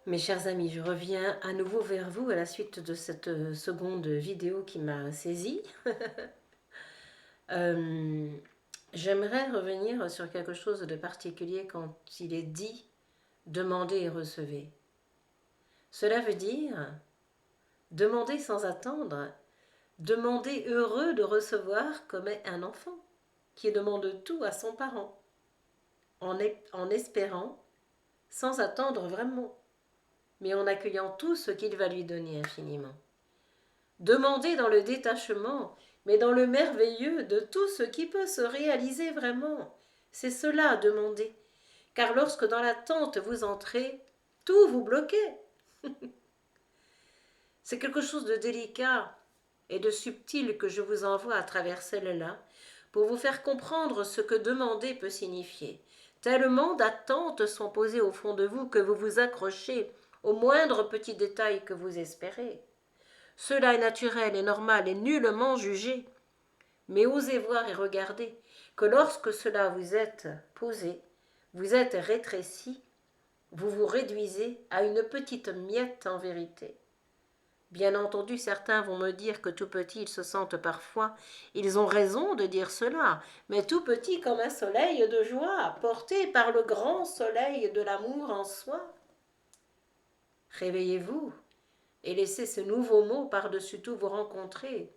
Mes chers amis, je reviens à nouveau vers vous à la suite de cette seconde vidéo qui m'a saisie. Euh, J'aimerais revenir sur quelque chose de particulier quand il est dit demander et recevez. Cela veut dire demander sans attendre, demander heureux de recevoir comme est un enfant qui demande tout à son parent en espérant, sans attendre vraiment, mais en accueillant tout ce qu'il va lui donner infiniment. Demander dans le détachement, mais dans le merveilleux de tout ce qui peut se réaliser vraiment. C'est cela, demander. Car lorsque dans l'attente vous entrez, tout vous bloquez. C'est quelque chose de délicat et de subtil que je vous envoie à travers celle-là pour vous faire comprendre ce que demander peut signifier. Tellement d'attentes sont posées au fond de vous que vous vous accrochez au moindre petit détail que vous espérez. Cela est naturel et normal et nullement jugé. Mais osez voir et regarder que lorsque cela vous est posé, vous êtes rétréci, vous vous réduisez à une petite miette en vérité. Bien entendu, certains vont me dire que tout petit, ils se sentent parfois, ils ont raison de dire cela, mais tout petit comme un soleil de joie, porté par le grand soleil de l'amour en soi. Réveillez-vous et laissez ce nouveau mot par-dessus tout vous rencontrer,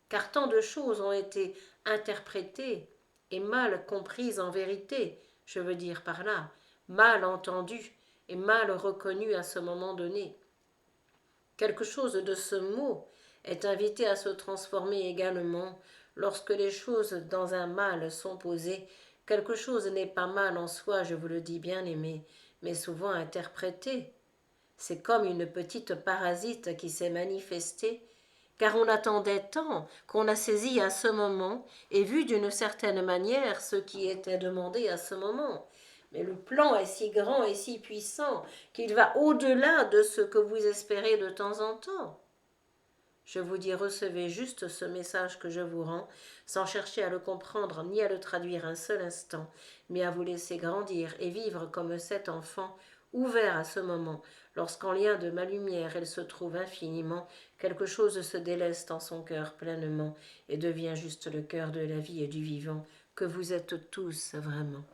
car tant de choses ont été interprétées et mal comprises en vérité, je veux dire par là, mal entendues et mal reconnues à ce moment donné. Quelque chose de ce mot est invité à se transformer également lorsque les choses dans un mal sont posées. Quelque chose n'est pas mal en soi, je vous le dis bien aimé, mais souvent interprété. C'est comme une petite parasite qui s'est manifestée, car on attendait tant qu'on a saisi à ce moment et vu d'une certaine manière ce qui était demandé à ce moment. Mais le plan est si grand et si puissant qu'il va au-delà de ce que vous espérez de temps en temps. Je vous dis, recevez juste ce message que je vous rends, sans chercher à le comprendre ni à le traduire un seul instant, mais à vous laisser grandir et vivre comme cet enfant, ouvert à ce moment, lorsqu'en lien de ma lumière elle se trouve infiniment, quelque chose se délaisse dans son cœur pleinement, et devient juste le cœur de la vie et du vivant, que vous êtes tous vraiment.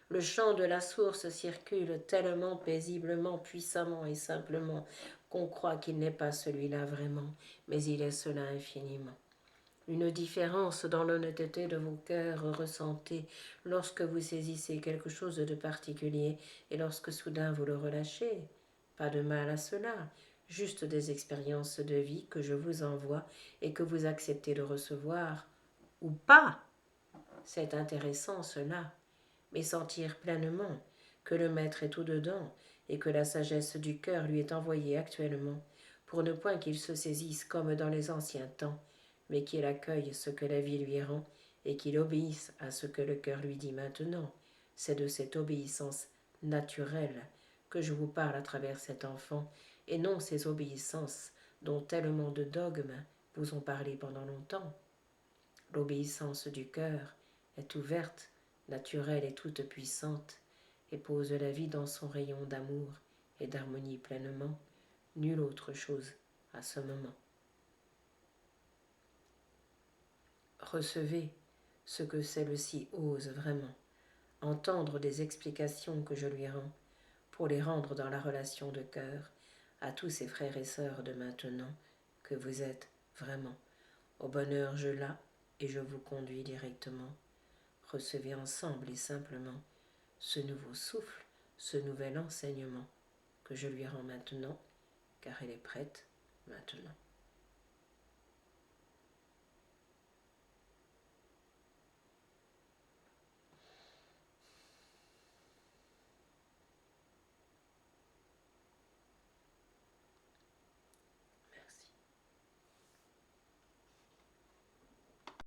Le chant de la source circule tellement paisiblement, puissamment et simplement qu'on croit qu'il n'est pas celui-là vraiment, mais il est cela infiniment. Une différence dans l'honnêteté de vos cœurs ressentés lorsque vous saisissez quelque chose de particulier et lorsque soudain vous le relâchez. Pas de mal à cela, juste des expériences de vie que je vous envoie et que vous acceptez de recevoir. Ou pas. C'est intéressant cela, mais sentir pleinement que le Maître est tout dedans et que la sagesse du cœur lui est envoyée actuellement, pour ne point qu'il se saisisse comme dans les anciens temps, mais qu'il accueille ce que la vie lui rend et qu'il obéisse à ce que le cœur lui dit maintenant. C'est de cette obéissance naturelle que je vous parle à travers cet enfant, et non ces obéissances dont tellement de dogmes vous ont parlé pendant longtemps. L'obéissance du cœur est ouverte, naturelle et toute puissante, et pose la vie dans son rayon d'amour et d'harmonie pleinement, nulle autre chose à ce moment. Recevez ce que celle-ci ose vraiment, entendre des explications que je lui rends, pour les rendre dans la relation de cœur à tous ses frères et sœurs de maintenant que vous êtes vraiment. Au bonheur je là et je vous conduis directement. Recevez ensemble et simplement ce nouveau souffle, ce nouvel enseignement que je lui rends maintenant, car elle est prête maintenant.